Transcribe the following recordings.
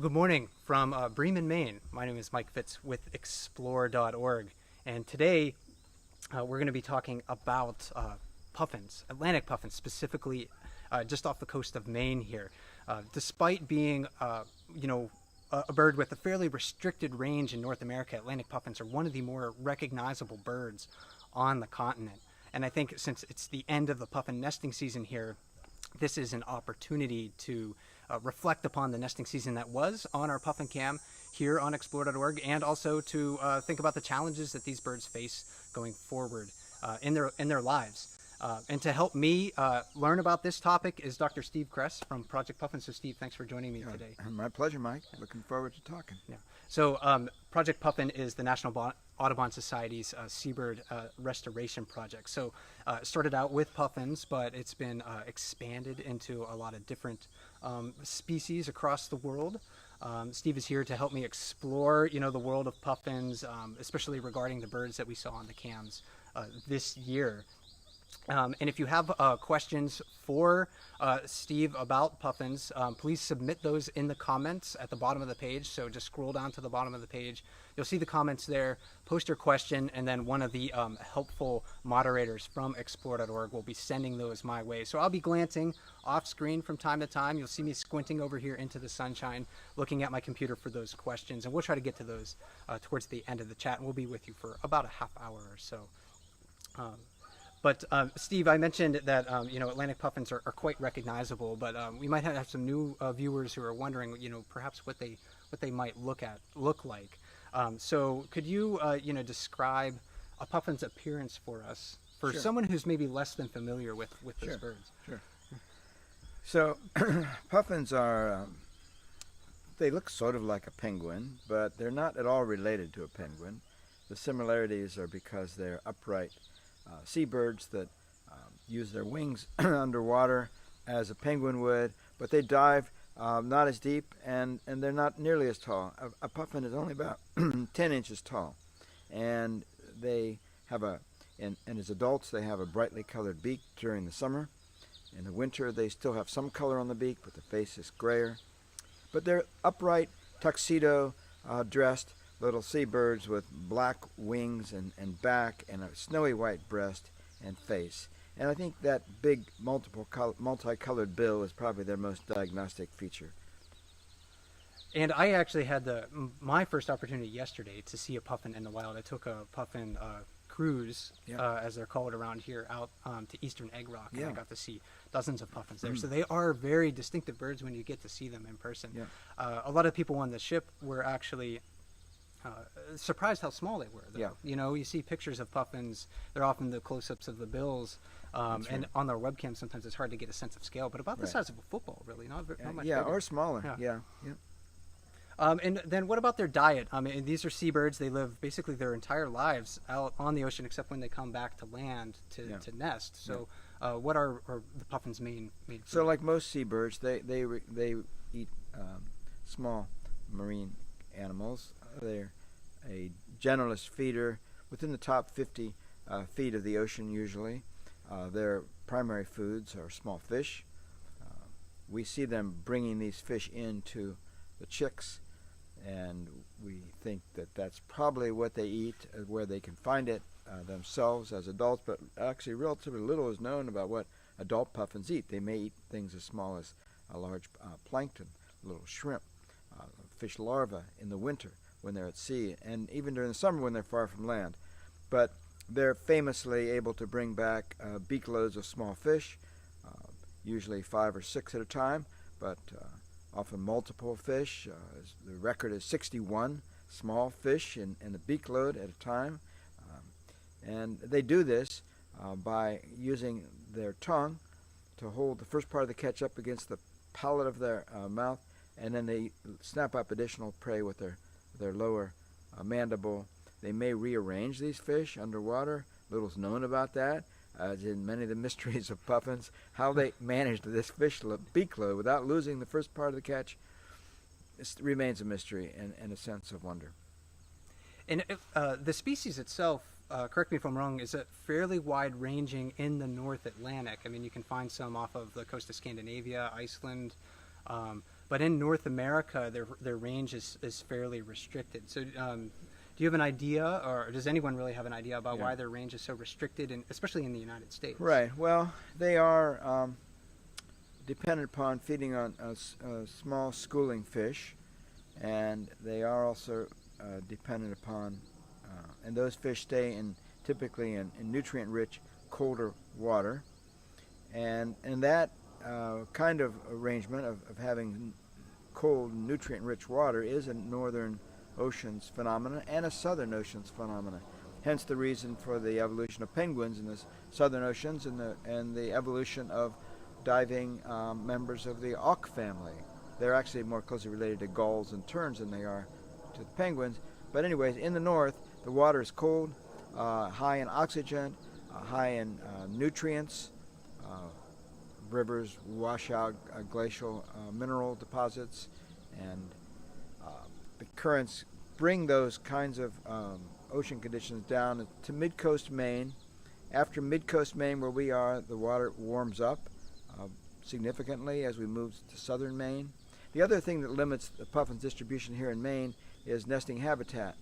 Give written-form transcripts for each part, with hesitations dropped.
Good morning from Bremen, Maine. My name is Mike Fitz with explore.org. And today we're going to be talking about puffins, Atlantic puffins, specifically just off the coast of Maine here. Despite being, a bird with a fairly restricted range in North America, Atlantic puffins are one of the more recognizable birds on the continent. And I think since it's the end of the puffin nesting season here, this is an opportunity to reflect upon the nesting season that was on our puffin cam here on explore.org, and also to think about the challenges that these birds face going forward in their lives. And to help me learn about this topic is Dr. Steve Kress from Project Puffin. So Steve, thanks for joining me today. My pleasure, Mike. Looking forward to talking. Yeah. So Project Puffin is the National Audubon Society's seabird restoration project. So it started out with puffins, but it's been expanded into a lot of different species across the world. Steve is here to help me explore, the world of puffins, especially regarding the birds that we saw on the cams this year. And if you have questions for Steve about puffins, please submit those in the comments at the bottom of the page. So just scroll down to the bottom of the page. You'll see the comments there. Post your question, and then one of the helpful moderators from explore.org will be sending those my way. So I'll be glancing off screen from time to time. You'll see me squinting over here into the sunshine, looking at my computer for those questions. And we'll try to get to those towards the end of the chat. And we'll be with you for about a half hour or so. But Steve, I mentioned that Atlantic puffins are quite recognizable, but we might have some new viewers who are wondering, perhaps what they might look like. So could you describe a puffin's appearance for us, for Sure. someone who's maybe less than familiar with those birds? Sure. So puffins are they look sort of like a penguin, but they're not at all related to a penguin. The similarities are because they're upright seabirds that use their wings underwater as a penguin would, but they dive not as deep, and they're not nearly as tall. A puffin is only about 10 inches tall, and they have and as adults they have a brightly colored beak during the summer. In the winter they still have some color on the beak, but the face is grayer. But they're upright, tuxedo dressed little seabirds with black wings and back and a snowy white breast and face. And I think that big multicolored bill is probably their most diagnostic feature. And I actually had my first opportunity yesterday to see a puffin in the wild. I took a puffin cruise, as they're called around here, out to eastern Egg Rock, and I got to see dozens of puffins there. So they are very distinctive birds when you get to see them in person. A lot of people on the ship were actually surprised how small they were, though. You see pictures of puffins, they're often the close-ups of the bills, and on their webcam sometimes it's hard to get a sense of scale, but about the size of a football, really, not much bigger. Or smaller. And then what about their diet? These are seabirds. They live basically their entire lives out on the ocean, except when they come back to land to nest. So what are the puffins' main food? So like most seabirds, they eat small marine animals. They're a generalist feeder within the top 50 feet of the ocean usually. Their primary foods are small fish. We see them bringing these fish into the chicks, and we think that that's probably what they eat, where they can find it themselves as adults, but actually relatively little is known about what adult puffins eat. They may eat things as small as a large plankton, little shrimp, fish larvae in the winter when they're at sea, and even during the summer when they're far from land. But they're famously able to bring back beak loads of small fish, usually 5 or 6 at a time, but often multiple fish. The record is 61 small fish in a beak load at a time. And they do this by using their tongue to hold the first part of the catch up against the palate of their mouth, and then they snap up additional prey with their lower mandible. They may rearrange these fish underwater. Little's known about that, as in many of the mysteries of puffins. How they managed this fish beak load without losing the first part of the catch remains a mystery and a sense of wonder. And the species itself, correct me if I'm wrong, is fairly wide-ranging in the North Atlantic. You can find some off of the coast of Scandinavia, Iceland, but in North America, their range is fairly restricted. So, do you have an idea, or does anyone really have an idea about why their range is so restricted, and especially in the United States? Right. Well, they are dependent upon feeding on small schooling fish, and they are also dependent upon, and those fish stay typically in nutrient-rich, colder water, and that kind of arrangement of having cold, nutrient-rich water is a northern oceans phenomenon and a southern oceans phenomenon. Hence the reason for the evolution of penguins in the southern oceans and the evolution of diving members of the auk family. They're actually more closely related to gulls and terns than they are to the penguins. But anyways, in the north, the water is cold, high in oxygen, high in nutrients. Rivers wash out glacial mineral deposits, and the currents bring those kinds of ocean conditions down to mid-coast Maine. After mid-coast Maine, where we are, the water warms up significantly as we move to southern Maine. The other thing that limits the puffin's distribution here in Maine is nesting habitat.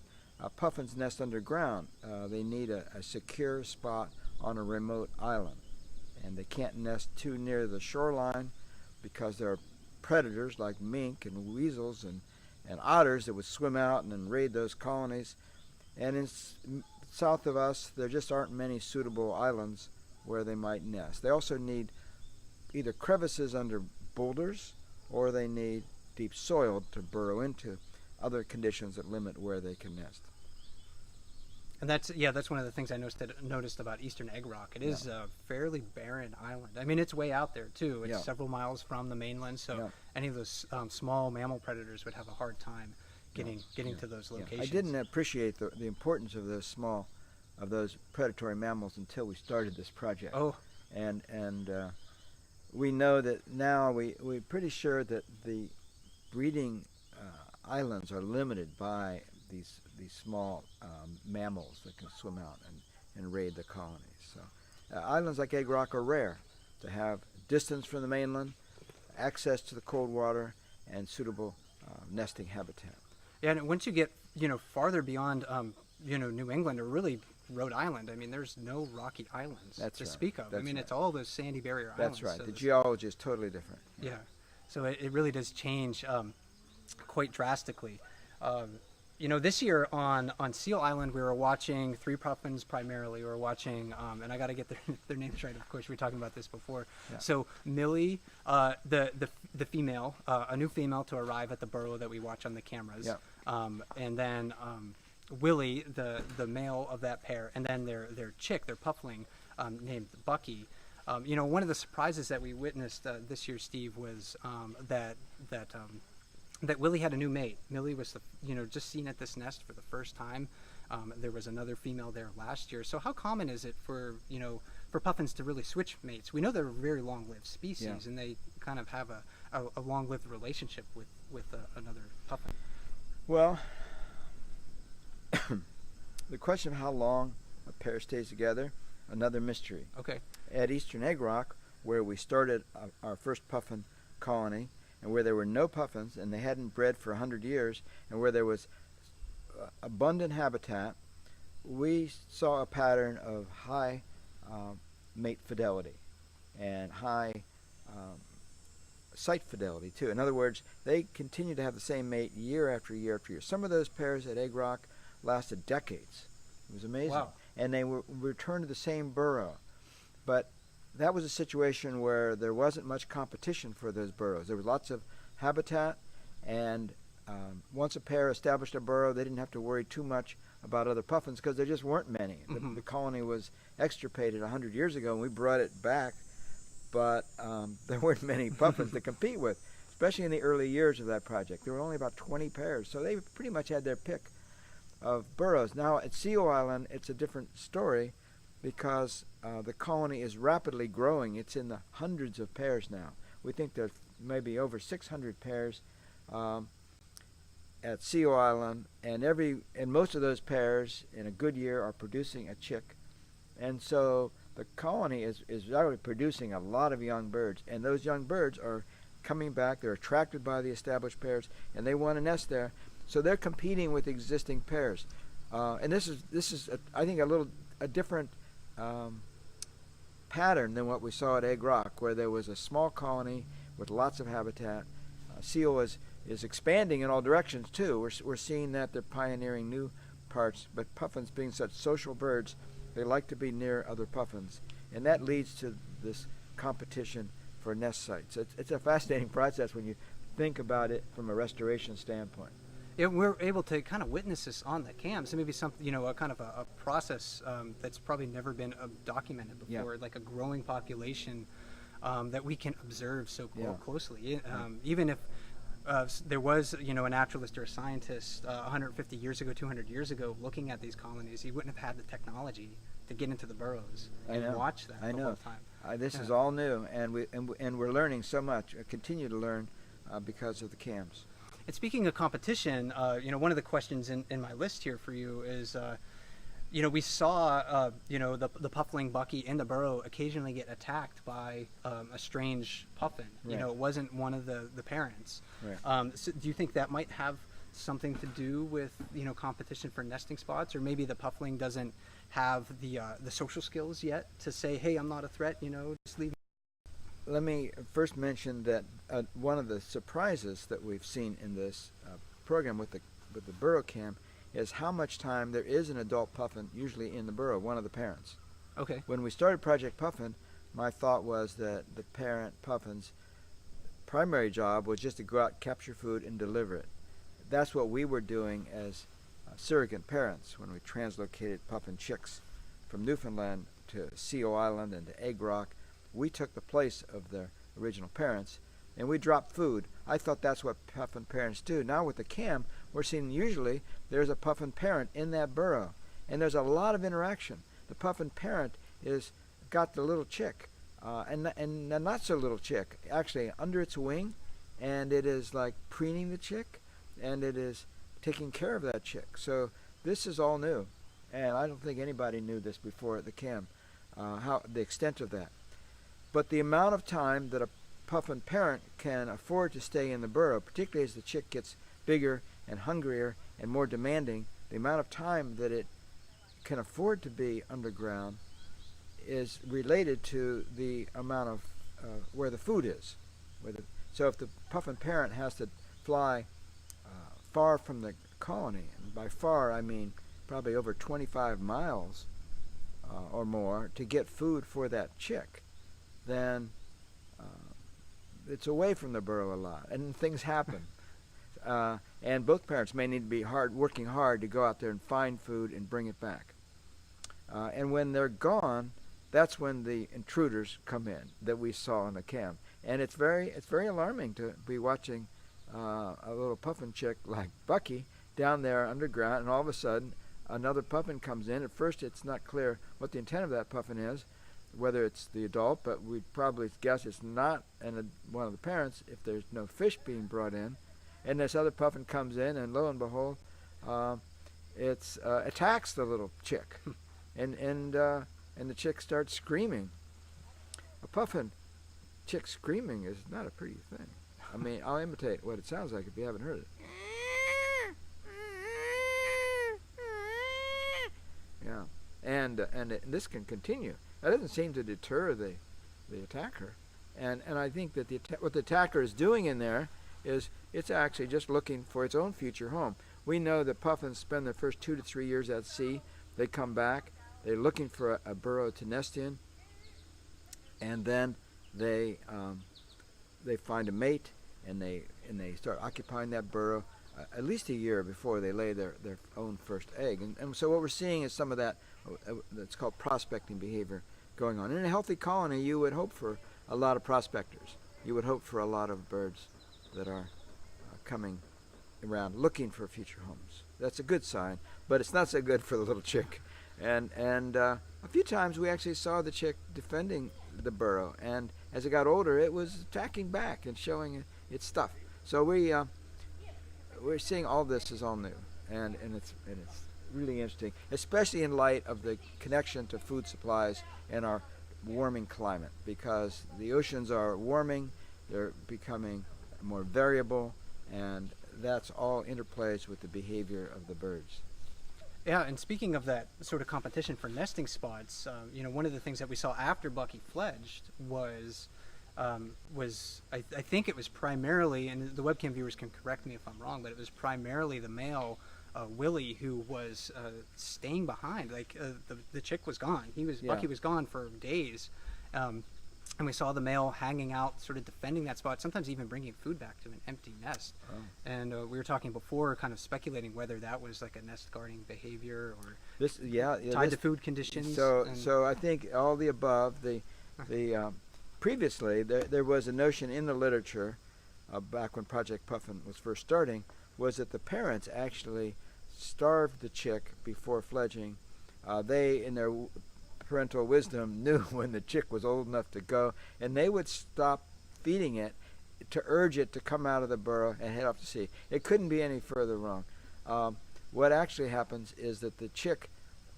Puffins nest underground. They need a secure spot on a remote island, and they can't nest too near the shoreline because there are predators like mink and weasels and otters that would swim out and then raid those colonies. And south of us, there just aren't many suitable islands where they might nest. They also need either crevices under boulders, or they need deep soil to burrow into, other conditions that limit where they can nest. And that's one of the things I noticed about Eastern Egg Rock. It is a fairly barren island. I mean, it's way out there too. It's several miles from the mainland, so any of those small mammal predators would have a hard time getting to those locations. I didn't appreciate the importance of those predatory mammals until we started this project. Oh, and we know that now we're pretty sure that the breeding islands are limited by these small mammals that can swim out and raid the colonies. So islands like Egg Rock are rare to have distance from the mainland, access to the cold water, and suitable nesting habitat. Yeah, and once you get farther beyond New England or really Rhode Island, I mean, there's no rocky islands to speak of. I mean, it's all those sandy barrier islands. That's right. So the geology is totally different. Yeah. So it really does change quite drastically. This year on Seal Island, we were watching 3 puffins primarily. We were watching, and I got to get their names right. Of course, we were talking about this before. Yeah. So Millie, the female, a new female to arrive at the burrow that we watch on the cameras. Yeah. And then Willie, the male of that pair, and then their chick, their puffling, named Bucky. One of the surprises that we witnessed this year, Steve, was that Willie had a new mate. Millie was just seen at this nest for the first time. There was another female there last year. So how common is it for puffins to really switch mates? We know they're a very long-lived species, and they kind of have a long-lived relationship with another puffin. Well, the question of how long a pair stays together, another mystery. Okay. At Eastern Egg Rock, where we started our first puffin colony, and where there were no puffins and they hadn't bred for 100 years, and where there was abundant habitat, we saw a pattern of high mate fidelity and high site fidelity too. In other words, they continue to have the same mate year after year after year. Some of those pairs at Egg Rock lasted decades. It was amazing. Wow. And they were returned to the same burrow. But that was a situation where there wasn't much competition for those burrows. There was lots of habitat, and once a pair established a burrow, they didn't have to worry too much about other puffins because there just weren't many. Mm-hmm. The colony was extirpated 100 years ago, and we brought it back, but there weren't many puffins to compete with, especially in the early years of that project. There were only about 20 pairs, so they pretty much had their pick of burrows. Now, at Seal Island, it's a different story because the colony is rapidly growing. It's in the hundreds of pairs now. We think there's maybe over 600 pairs at Seal Island, and most of those pairs in a good year are producing a chick. And so the colony is already producing a lot of young birds, and those young birds are coming back. They're attracted by the established pairs, and they want to nest there. So they're competing with existing pairs. And this is I think a different pattern than what we saw at Egg Rock, where there was a small colony with lots of habitat. Seal is expanding in all directions too. We're seeing that they're pioneering new parts, but puffins, being such social birds, they like to be near other puffins, and that leads to this competition for nest sites. It's a fascinating process when you think about it from a restoration standpoint. Yeah, we're able to kind of witness this on the cam. So maybe something, a kind of a process that's probably never been documented before, like a growing population that we can observe so closely. Even if there was, a naturalist or a scientist 150 years ago, 200 years ago, looking at these colonies, he wouldn't have had the technology to get into the burrows and watch that the whole time. This is all new, and we're learning so much. Continue to learn because of the cams. And speaking of competition, one of the questions in my list here for you is, we saw, the puffling bucky in the burrow occasionally get attacked by a strange puffin. Right. It wasn't one of the parents. Right. So do you think that might have something to do with, competition for nesting spots, or maybe the puffling doesn't have the social skills yet to say, hey, I'm not a threat, just leave me. Let me first mention that one of the surprises that we've seen in this program with the burrow cam is how much time there is an adult puffin usually in the burrow, one of the parents. Okay. When we started Project Puffin, my thought was that the parent puffin's primary job was just to go out, capture food, and deliver it. That's what we were doing as surrogate parents when we translocated puffin chicks from Newfoundland to Seal Island and to Egg Rock. We took the place of their original parents, and we dropped food. I thought that's what puffin parents do. Now with the cam, we're seeing usually there's a puffin parent in that burrow, and there's a lot of interaction. The puffin parent is got the little chick, and a not so little chick, actually under its wing, and it is like preening the chick, and it is taking care of that chick. So this is all new, and I don't think anybody knew this before at the cam, how the extent of that. But the amount of time that a puffin parent can afford to stay in the burrow, particularly as the chick gets bigger and hungrier and more demanding, the amount of time that it can afford to be underground is related to the amount of where the food is. So if the puffin parent has to fly far from the colony, and by far I mean probably over 25 miles or more to get food for that chick, then it's away from the burrow a lot, and things happen. And both parents may need to be working hard to go out there and find food and bring it back. And when they're gone, that's when the intruders come in that we saw on the cam. And it's very alarming to be watching a little puffin chick like Bucky down there underground, and all of a sudden another puffin comes in. At first it's not clear what the intent of that puffin is, whether it's the adult, but we'd probably guess it's not one of the parents if there's no fish being brought in. And this other puffin comes in, and lo and behold, it attacks the little chick, and the chick starts screaming. A puffin chick screaming is not a pretty thing. I mean, I'll imitate what it sounds like if you haven't heard it. Yeah, and this can continue. That doesn't seem to deter the attacker, and I think that what the attacker is doing in there is it's actually just looking for its own future home. We know that puffins spend their first 2 to 3 years at sea. They come back. They're looking for a burrow to nest in, and then they find a mate, and they start occupying that burrow at least a year before they lay their own first egg. And so what we're seeing is some of that that's called prospecting behavior going on. In a healthy colony, you would hope for a lot of prospectors. You would hope for a lot of birds that are coming around looking for future homes. That's a good sign, but it's not so good for the little chick. And a few times we actually saw the chick defending the burrow, and as it got older, it was attacking back and showing its stuff. So we're seeing all this is all new, and it's really interesting, especially in light of the connection to food supplies and our warming climate, because the oceans are warming, they're becoming more variable, and that's all interplays with the behavior of the birds. Yeah, and speaking of that sort of competition for nesting spots, one of the things that we saw after Bucky fledged was I think it was primarily, and the webcam viewers can correct me if I'm wrong, but it was primarily the male Willie who was staying behind. Like the chick was gone. Bucky was gone for days, and we saw the male hanging out, sort of defending that spot, sometimes even bringing food back to an empty nest. Oh. And we were talking before, kind of speculating whether that was like a nest guarding behavior or tied to food conditions. So I think all the above. Previously, there was a notion in the literature, back when Project Puffin was first starting, was that the parents actually starved the chick before fledging. They, in their parental wisdom, knew when the chick was old enough to go, and they would stop feeding it to urge it to come out of the burrow and head off to sea. It couldn't be any further wrong. What actually happens is that the chick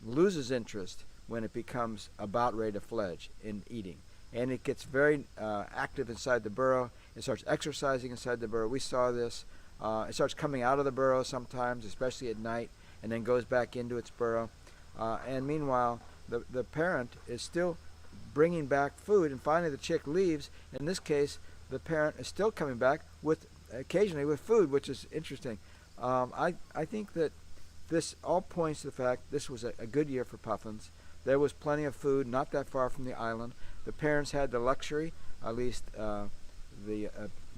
loses interest when it becomes about ready to fledge in eating. And it gets very active inside the burrow. It starts exercising inside the burrow. We saw this. It starts coming out of the burrow sometimes, especially at night, and then goes back into its burrow. And meanwhile, the parent is still bringing back food, and finally the chick leaves. In this case, the parent is still coming back occasionally with food, which is interesting. I think that this all points to the fact this was a good year for puffins. There was plenty of food not that far from the island. The parents had the luxury, at least the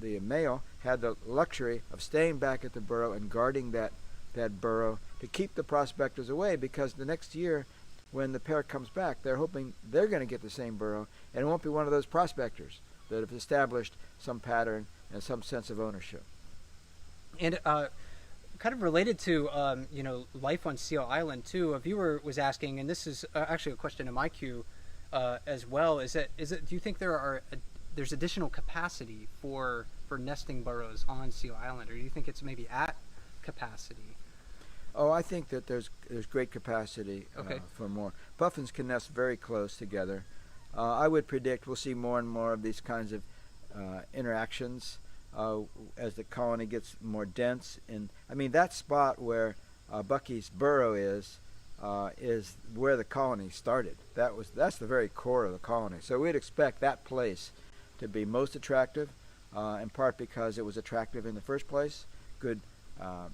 male had the luxury of staying back at the burrow and guarding that burrow to keep the prospectors away, because the next year when the pair comes back, they're hoping they're going to get the same burrow, and it won't be one of those prospectors that have established some pattern and some sense of ownership. And kind of related to life on Seal Island too, a viewer was asking, and this is actually a question in my queue as well, is it do you think there's additional capacity for nesting burrows on Seal Island, or do you think it's maybe at capacity? Oh, I think that there's great capacity for more. Puffins can nest very close together. I would predict we'll see more and more of these kinds of interactions as the colony gets more dense. And I mean, that spot where Bucky's burrow is where the colony started. That's the very core of the colony. So we'd expect that place to be most attractive, in part because it was attractive in the first place, good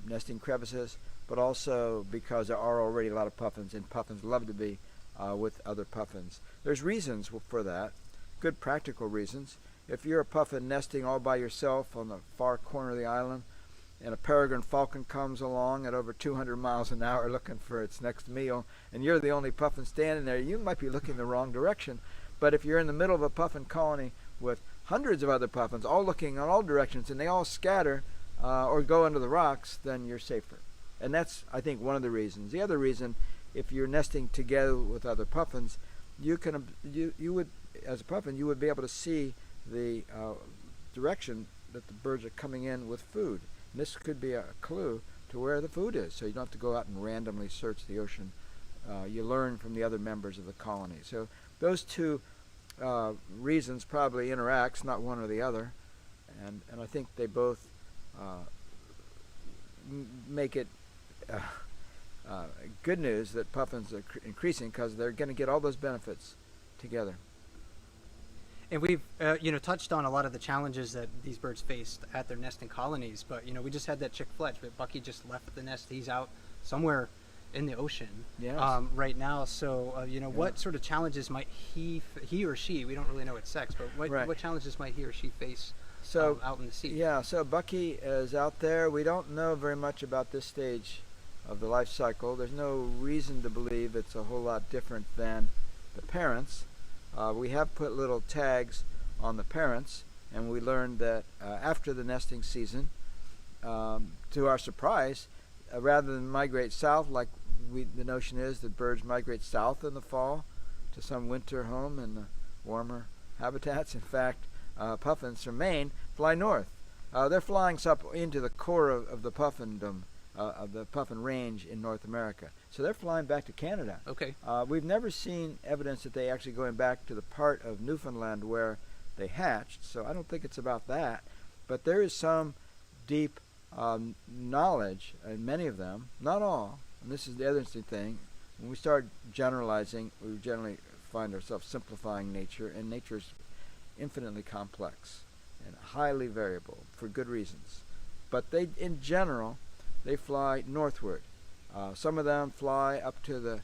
nesting crevices, but also because there are already a lot of puffins, and puffins love to be with other puffins. There's reasons for that, good practical reasons. If you're a puffin nesting all by yourself on the far corner of the island, and a peregrine falcon comes along at over 200 miles an hour looking for its next meal, and you're the only puffin standing there, you might be looking the wrong direction. But if you're in the middle of a puffin colony with hundreds of other puffins all looking in all directions, and they all scatter or go under the rocks, then you're safer. And that's, I think, one of the reasons. The other reason, if you're nesting together with other puffins, you would, as a puffin, you would be able to see the direction that the birds are coming in with food. And this could be a clue to where the food is, so you don't have to go out and randomly search the ocean. You learn from the other members of the colony. So those two reasons probably interact, not one or the other, and I think they both make it good news that puffins are increasing, because they're going to get all those benefits together. And we've touched on a lot of the challenges that these birds faced at their nesting colonies, but we just had that chick fledge, but Bucky just left the nest. He's out somewhere in the ocean right now. So what sort of challenges might he or she, we don't really know its sex, but what challenges might he or she face out in the sea? Yeah, so Bucky is out there. We don't know very much about this stage of the life cycle. There's no reason to believe it's a whole lot different than the parents. We have put little tags on the parents, and we learned that after the nesting season, to our surprise, rather than migrate south, like the notion is that birds migrate south in the fall to some winter home in the warmer habitats. In fact, puffins from Maine fly north. They're flying up into the core of the puffindom, of the puffin range in North America. So they're flying back to Canada. Okay. We've never seen evidence that they actually going back to the part of Newfoundland where they hatched. So I don't think it's about that. But there is some deep knowledge in many of them, not all. And this is the other interesting thing. When we start generalizing, we generally find ourselves simplifying nature, and nature is infinitely complex and highly variable for good reasons. But they, in general, they fly northward. Some of them fly up to the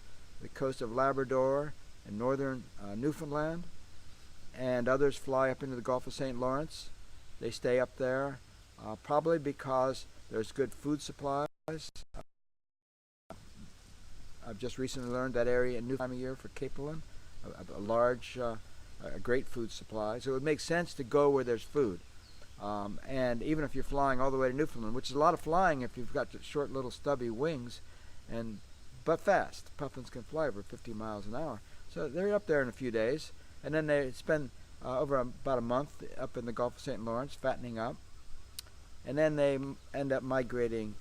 coast of Labrador and northern Newfoundland, and others fly up into the Gulf of St. Lawrence. They stay up there, probably because there's good food supplies. I've just recently learned that area in Newfoundland time of year for capelin, a large, a great food supply. So it would make sense to go where there's food. And even if you're flying all the way to Newfoundland, which is a lot of flying if you've got short little stubby wings, but fast. Puffins can fly over 50 miles an hour. So they're up there in a few days, and then they spend about a month up in the Gulf of St. Lawrence fattening up, and then they end up migrating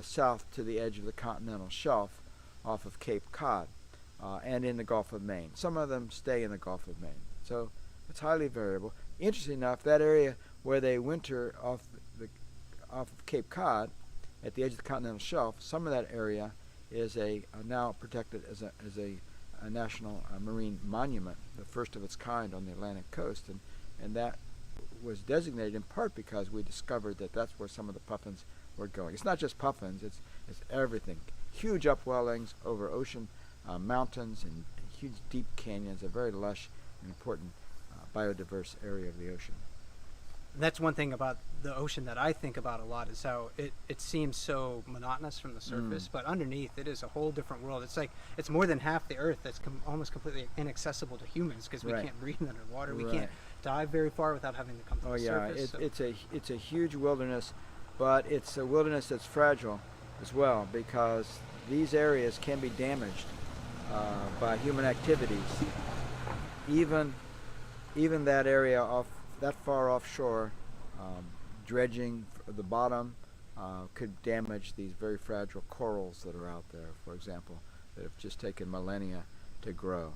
south to the edge of the continental shelf off of Cape Cod and in the Gulf of Maine. Some of them stay in the Gulf of Maine. So it's highly variable. Interesting enough, that area where they winter off of Cape Cod at the edge of the continental shelf, some of that area is now protected as a national marine monument, the first of its kind on the Atlantic coast, and that was designated in part because we discovered that that's where some of the puffins were going. It's not just puffins, it's everything. Huge upwellings over ocean mountains and huge deep canyons, a very lush and important biodiverse area of the ocean. That's one thing about the ocean that I think about a lot, is how it seems so monotonous from the surface, but underneath it is a whole different world. It's like it's more than half the earth that's almost completely inaccessible to humans, because we can't breathe underwater. We can't dive very far without having to come to the surface. It's a huge wilderness, but it's a wilderness that's fragile as well, because these areas can be damaged by human activities. Even that area that far offshore, dredging the bottom could damage these very fragile corals that are out there, for example, that have just taken millennia to grow.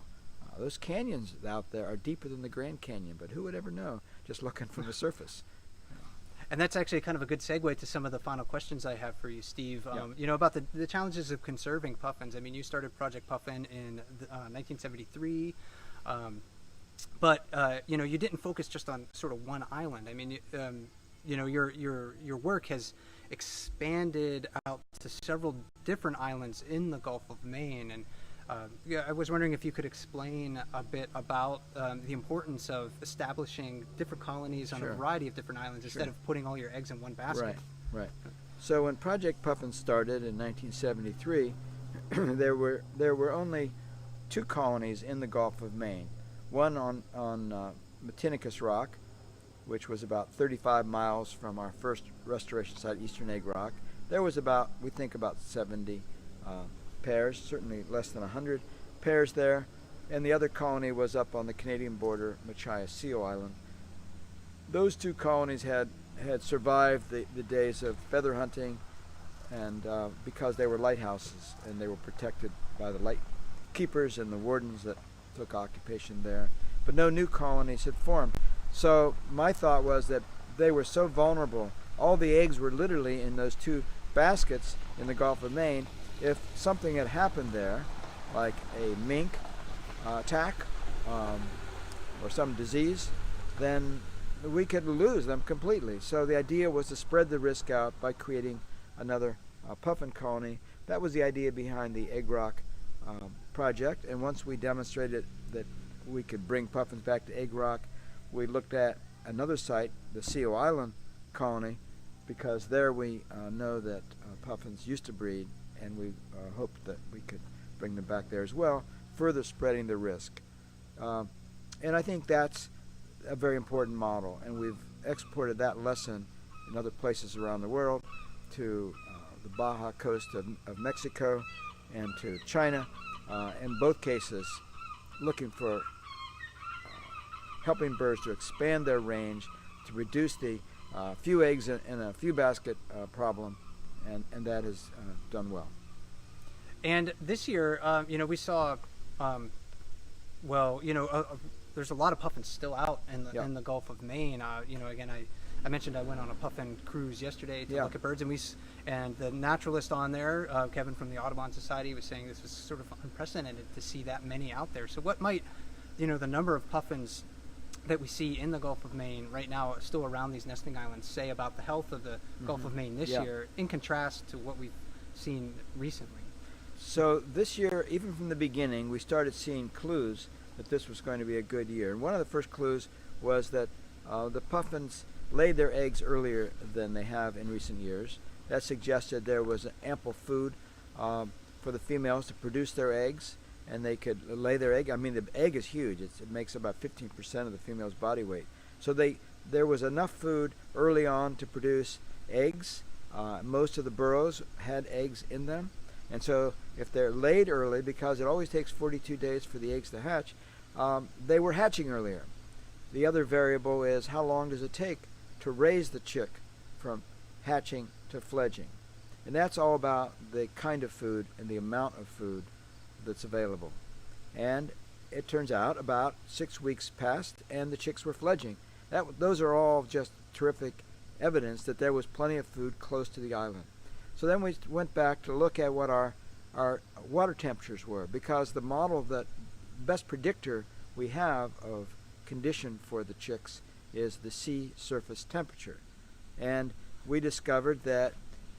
Those canyons out there are deeper than the Grand Canyon, but who would ever know just looking from the surface? And that's actually kind of a good segue to some of the final questions I have for you, Steve. About the challenges of conserving puffins. I mean, you started Project Puffin in 1973. But you didn't focus just on sort of one island. I mean, your work has expanded out to several different islands in the Gulf of Maine. And I was wondering if you could explain a bit about the importance of establishing different colonies on a variety of different islands instead of putting all your eggs in one basket. Right. So when Project Puffin started in 1973, there were only 2 colonies in the Gulf of Maine. One on Matinicus Rock, which was about 35 miles from our first restoration site, Eastern Egg Rock. There was about 70 pairs, certainly less than 100 pairs there. And the other colony was up on the Canadian border, Machias Seal Island. Those 2 colonies had survived the days of feather hunting, and because they were lighthouses and they were protected by the light keepers and the wardens that took occupation there, but no new colonies had formed. So my thought was that they were so vulnerable. All the eggs were literally in those 2 baskets in the Gulf of Maine. If something had happened there, like a mink attack or some disease, then we could lose them completely. So the idea was to spread the risk out by creating another puffin colony. That was the idea behind the Egg Rock project, and once we demonstrated that we could bring puffins back to Egg Rock, we looked at another site, the Seal Island colony, because there we know that puffins used to breed, and we hoped that we could bring them back there as well, further spreading the risk. And I think that's a very important model, and we've exported that lesson in other places around the world, to the Baja coast of Mexico and to China, in both cases looking for helping birds to expand their range, to reduce the few eggs in a few basket problem, and that has done well. And this year, we saw, there's a lot of puffins still out in the Yeah. in the Gulf of Maine. Again, I mentioned I went on a puffin cruise yesterday to Yeah. look at birds, and the naturalist on there, Kevin from the Audubon Society, was saying this was sort of unprecedented to see that many out there. So what might, the number of puffins that we see in the Gulf of Maine right now, still around these nesting islands, say about the health of the Gulf of Maine this Yeah. year, in contrast to what we've seen recently? So this year, even from the beginning, we started seeing clues that this was going to be a good year. And one of the first clues was that the puffins laid their eggs earlier than they have in recent years. That suggested there was ample food for the females to produce their eggs, and they could lay their egg. I mean, the egg is huge. It makes about 15% of the female's body weight. So there was enough food early on to produce eggs. Most of the burrows had eggs in them. And so if they're laid early, because it always takes 42 days for the eggs to hatch, they were hatching earlier. The other variable is how long does it take to raise the chick from hatching to fledging. And that's all about the kind of food and the amount of food that's available. And it turns out about 6 weeks passed and the chicks were fledging. Those are all just terrific evidence that there was plenty of food close to the island. So then we went back to look at what our water temperatures were, because the model that best predictor we have of condition for the chicks is the sea surface temperature. And we discovered that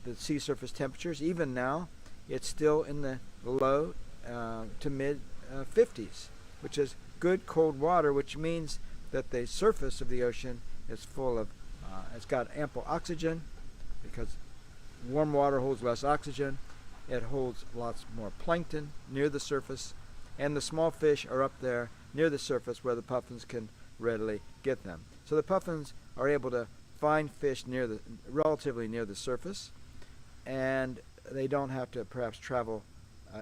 the sea surface temperatures, even now, it's still in the low to mid 50s, which is good cold water, which means that the surface of the ocean is full of, it's got ample oxygen, because warm water holds less oxygen. It holds lots more plankton near the surface, and the small fish are up there near the surface where the puffins can readily get them. So the puffins are able to find fish relatively near the surface, and they don't have to perhaps travel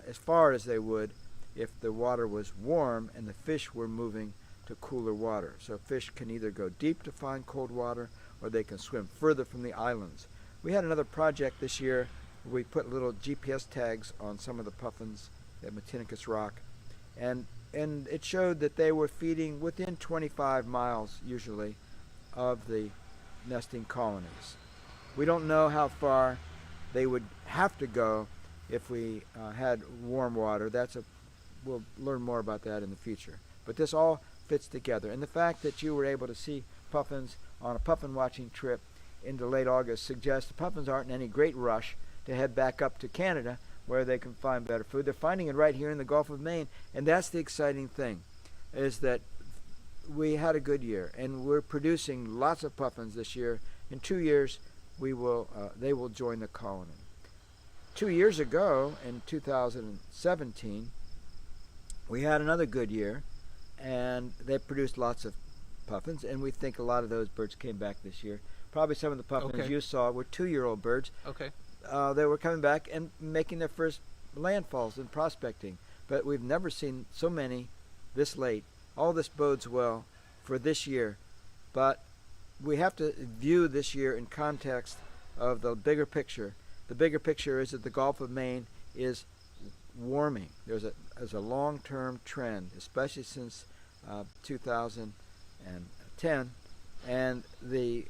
as far as they would if the water was warm and the fish were moving to cooler water. So fish can either go deep to find cold water, or they can swim further from the islands. We had another project this year where we put little GPS tags on some of the puffins at Matinicus Rock, and it showed that they were feeding within 25 miles usually of the nesting colonies. We don't know how far they would have to go if we had warm water. We'll learn more about that in the future. But this all fits together, and the fact that you were able to see puffins on a puffin watching trip into late August suggests the puffins aren't in any great rush to head back up to Canada where they can find better food. They're finding it right here in the Gulf of Maine, and that's the exciting thing, is that we had a good year, and we're producing lots of puffins this year. In 2 years, they will join the colony. 2 years ago, in 2017, we had another good year, and they produced lots of puffins, and we think a lot of those birds came back this year. Probably some of the puffins you saw were 2-year-old birds. Okay. They were coming back and making their first landfalls and prospecting. But we've never seen so many this late. All this bodes well for this year. But we have to view this year in context of the bigger picture. The bigger picture is that the Gulf of Maine is warming. There's a long-term trend, especially since 2010. And the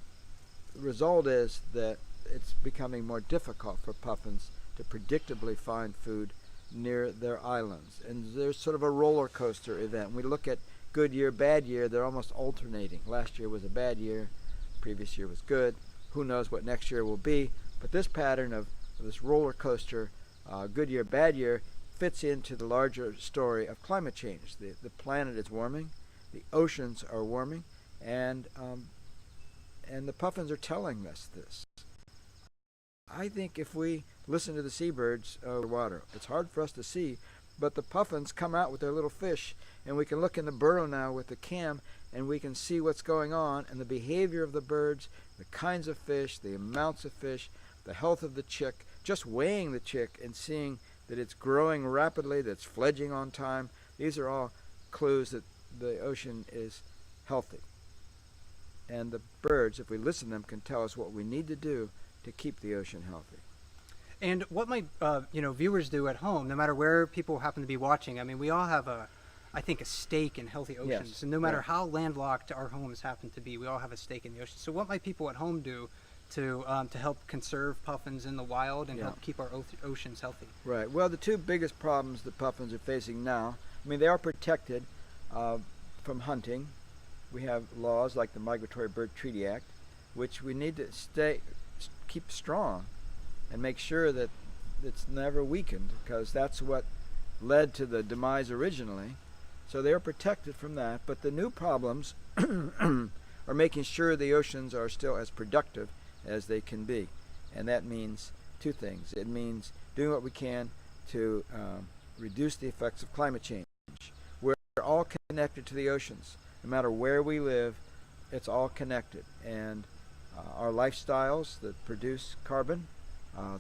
result is that it's becoming more difficult for puffins to predictably find food near their islands. And there's sort of a roller coaster event. When we look at good year, bad year, they're almost alternating. Last year was a bad year, previous year was good. Who knows what next year will be? But this pattern of this roller coaster, good year, bad year, fits into the larger story of climate change. The planet is warming, the oceans are warming, and the puffins are telling us this. I think if we listen to the seabirds over water, it's hard for us to see, but the puffins come out with their little fish, and we can look in the burrow now with the cam, and we can see what's going on, and the behavior of the birds, the kinds of fish, the amounts of fish, the health of the chick, just weighing the chick and seeing that it's growing rapidly, that it's fledging on time. These are all clues that the ocean is healthy. And the birds, if we listen to them, can tell us what we need to do to keep the ocean healthy. And what might viewers do at home, no matter where people happen to be watching? I mean, we all have a I think, a stake in healthy oceans. Yes, And no matter right. how landlocked our homes happen to be, we all have a stake in the ocean. So what might people at home do to help conserve puffins in the wild and Yeah. help keep our oceans healthy? Right. Well, the two biggest problems the puffins are facing now, I mean, they are protected from hunting. We have laws like the Migratory Bird Treaty Act, which we need to keep strong and make sure that it's never weakened, because that's what led to the demise originally. So they are protected from that. But the new problems are making sure the oceans are still as productive as they can be. And that means two things. It means doing what we can to reduce the effects of climate change. We're all connected to the oceans. No matter where we live, it's all connected. And our lifestyles that produce carbon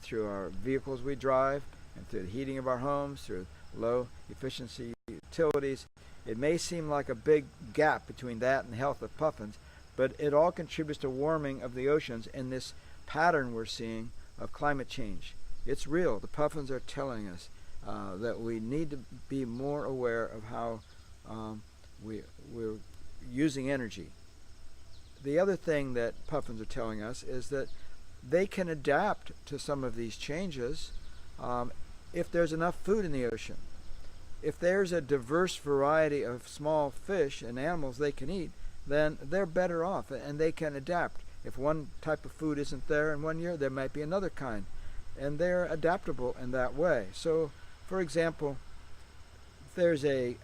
through our vehicles we drive and through the heating of our homes, through low efficiency utilities, it may seem like a big gap between that and the health of puffins, but it all contributes to warming of the oceans and this pattern we're seeing of climate change. It's real. The puffins are telling us that we need to be more aware of how we're using energy. The other thing that puffins are telling us is that they can adapt to some of these changes if there's enough food in the ocean. If there's a diverse variety of small fish and animals they can eat, then they're better off and they can adapt. If one type of food isn't there in 1 year, there might be another kind. And they're adaptable in that way. So, for example, there's a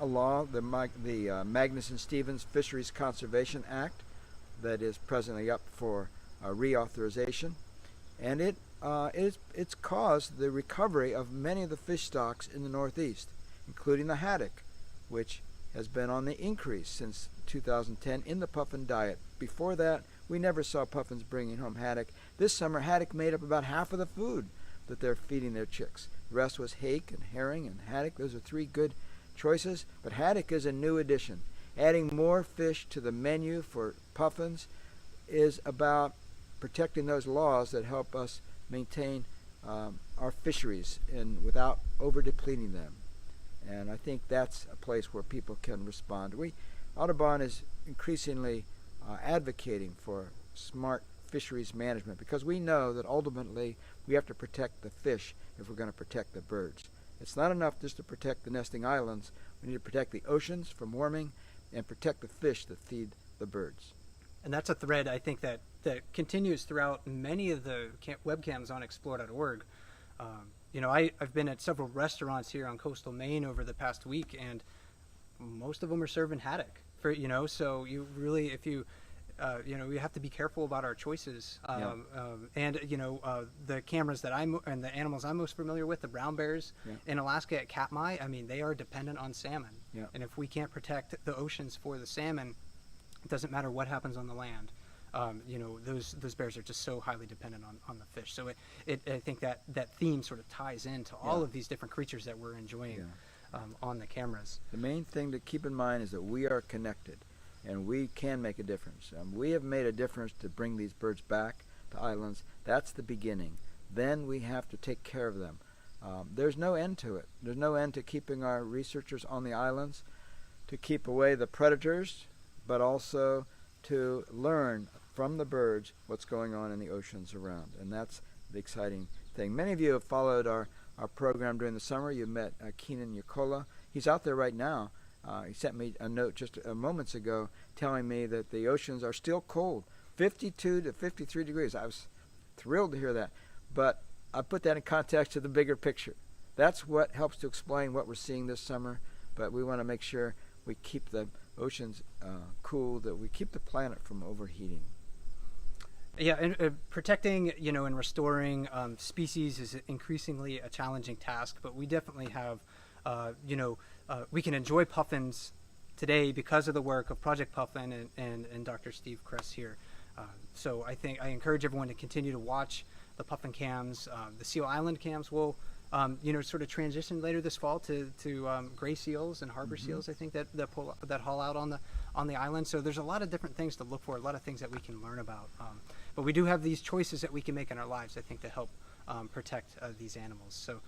law, the Magnuson-Stevens Fisheries Conservation Act, that is presently up for reauthorization, and it's caused the recovery of many of the fish stocks in the Northeast, including the haddock, which has been on the increase since 2010 in the puffin diet. Before that, we never saw puffins bringing home haddock. This summer, haddock made up about half of the food that they're feeding their chicks. The rest was hake and herring and haddock. Those are three good choices, but haddock is a new addition. Adding more fish to the menu for puffins is about protecting those laws that help us maintain our fisheries without over-depleting them. And I think that's a place where people can respond. Audubon is increasingly advocating for smart fisheries management, because we know that ultimately we have to protect the fish if we're going to protect the birds. It's not enough just to protect the nesting islands. We need to protect the oceans from warming and protect the fish that feed the birds. And that's a thread, I think, that continues throughout many of the webcams on explore.org. I've been at several restaurants here on coastal Maine over the past week, and most of them are serving haddock. So you really, if you, we have to be careful about our choices. And the cameras that and the animals I'm most familiar with, the brown bears in Alaska at Katmai, I mean, they are dependent on salmon. Yeah. And if we can't protect the oceans for the salmon, it doesn't matter what happens on the land. Those bears are just so highly dependent on the fish. So I think that theme sort of ties into all of these different creatures that we're enjoying on the cameras. The main thing to keep in mind is that we are connected, and we can make a difference. We have made a difference to bring these birds back to islands. That's the beginning. Then we have to take care of them. There's no end to it. There's no end to keeping our researchers on the islands, to keep away the predators, but also to learn from the birds what's going on in the oceans around. And that's the exciting thing. Many of you have followed our program during the summer. You met Keenan Yakola. He's out there right now. He sent me a note just moments ago telling me that the oceans are still cold, 52 to 53 degrees. I was thrilled to hear that. But I put that in context to the bigger picture. That's what helps to explain what we're seeing this summer. But we want to make sure we keep the oceans cool, that we keep the planet from overheating. Yeah, and protecting, and restoring species is increasingly a challenging task, but we definitely have, we can enjoy puffins today because of the work of Project Puffin and Dr. Steve Kress here. So I encourage everyone to continue to watch the puffin cams. The Seal Island cams will, sort of transition later this fall to gray seals and harbor seals. I think that haul out on the island. So there's a lot of different things to look for, a lot of things that we can learn about. But we do have these choices that we can make in our lives, I think, to help protect these animals. So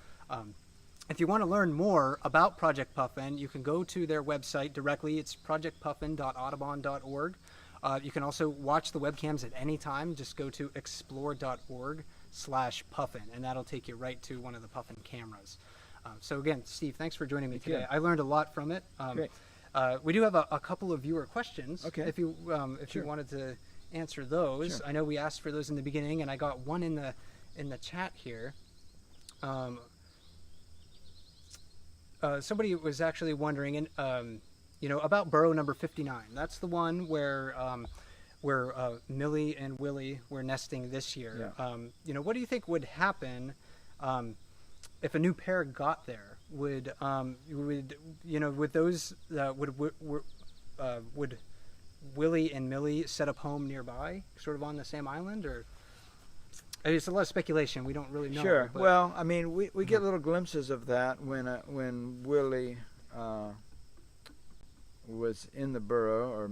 if you want to learn more about Project Puffin, you can go to their website directly. It's projectpuffin.audubon.org. You can also watch the webcams at any time. Just go to explore.org/puffin, and that'll take you right to one of the Puffin cameras. So again, Steve, thanks for joining me today. I learned a lot from it. Great. We do have a couple of viewer questions. Okay. If you Sure. wanted to answer those, Sure. I know we asked for those in the beginning, and I got one in the chat here. Somebody was actually wondering, about burrow number 59. That's the one where Millie and Willie were nesting this year. Yeah. What do you think would happen if a new pair got there? Would Willie and Millie set up home nearby, sort of on the same island, or? It's a lot of speculation. We don't really know. Sure. But, Well, I mean, we get little glimpses of that when Willie was in the burrow, or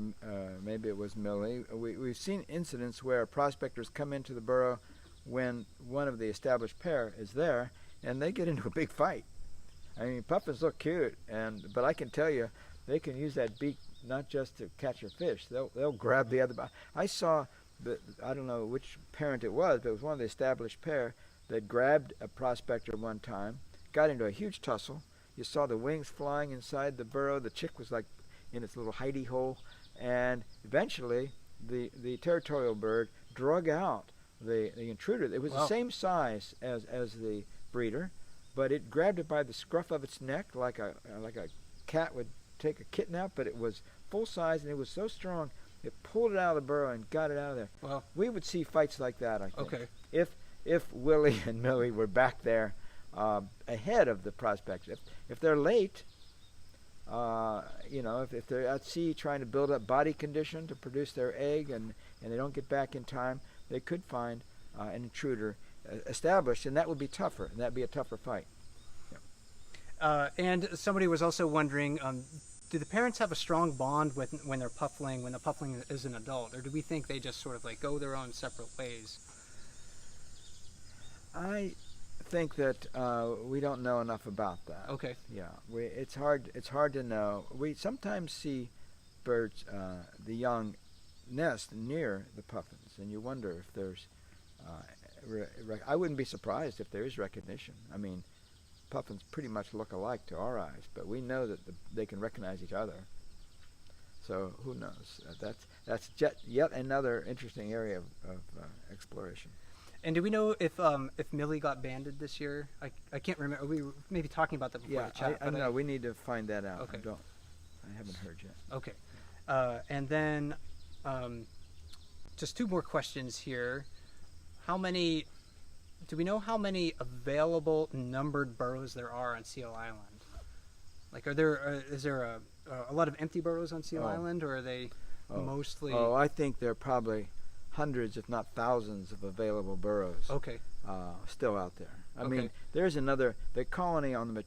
maybe it was Millie. We've seen incidents where prospectors come into the burrow when one of the established pair is there, and they get into a big fight. I mean, puffins look cute, but I can tell you, they can use that beak not just to catch a fish. They'll grab the other. I saw. I don't know which parent it was, but it was one of the established pair that grabbed a prospector one time, got into a huge tussle. You saw the wings flying inside the burrow. The chick was like in its little hidey hole, and eventually the territorial bird drug out the intruder. It was the same size as the breeder, but it grabbed it by the scruff of its neck like a cat would take a kitten out, but it was full size, and it was so strong. It pulled it out of the burrow and got it out of there. Well, we would see fights like that, I think. Okay. If Willie and Millie were back there ahead of the prospects. If they're late, if they're at sea trying to build up body condition to produce their egg and they don't get back in time, they could find an intruder established, and that would be tougher, and that would be a tougher fight. Yeah. And somebody was also wondering, do the parents have a strong bond when the puffling is an adult, or do we think they just sort of like go their own separate ways? I think that we don't know enough about that. Okay. Yeah, it's hard to know. We sometimes see birds, the young nest near the puffins, and you wonder if there's. I wouldn't be surprised if there is recognition. I mean, puffins pretty much look alike to our eyes, but we know that they can recognize each other. So who knows? That's yet another interesting area of exploration. And do we know if Millie got banded this year? I can't remember. We were maybe talking about that before the chat. I know. We need to find that out. Okay. I haven't heard yet. Okay. And then just two more questions here. Do we know how many available numbered burrows there are on Seal Island? Like, is there a lot of empty burrows on Seal Island, or are they mostly? Oh, I think there are probably hundreds, if not thousands, of available burrows. Okay. Still out there. I mean, there's the colony on the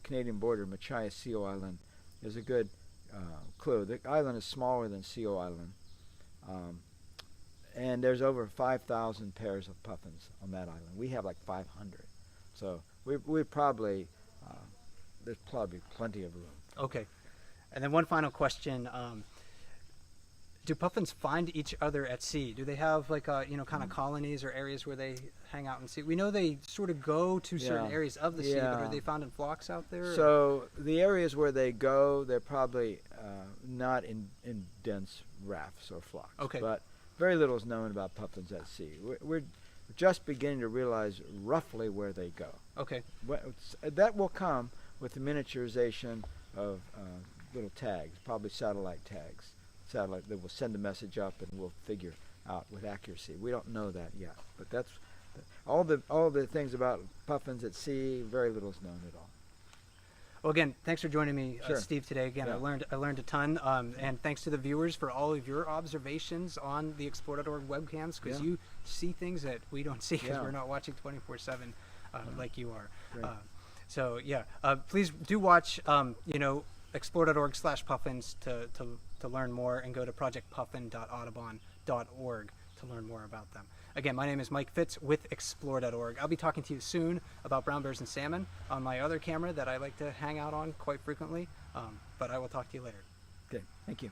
Canadian border, Machias Seal Island, is a good clue. The island is smaller than Seal Island. And there's over 5,000 pairs of puffins on that island. We have like 500. So we probably, there's probably plenty of room. Okay. And then one final question. Do puffins find each other at sea? Do they have like kind of colonies or areas where they hang out and sea? We know they sort of go to certain areas of the sea, but are they found in flocks out there? So the areas where they go, they're probably not in dense rafts or flocks. Okay. But very little is known about puffins at sea. We're just beginning to realize roughly where they go. Okay. That will come with the miniaturization of little tags, probably satellite tags. Satellite that will send a message up and we'll figure out with accuracy. We don't know that yet, but that's all the things about puffins at sea. Very little is known at all. Well, again, thanks for joining me, Sure. Steve, today. Again, Yeah. I learned a ton, and thanks to the viewers for all of your observations on the Explore.org webcams, because you see things that we don't see because we're not watching 24/7 like you are. Please do watch, Explore.org/puffins to learn more, and go to projectpuffin.audubon.org to learn more about them. Again, my name is Mike Fitz with explore.org. I'll be talking to you soon about brown bears and salmon on my other camera that I like to hang out on quite frequently, but I will talk to you later. Okay, thank you.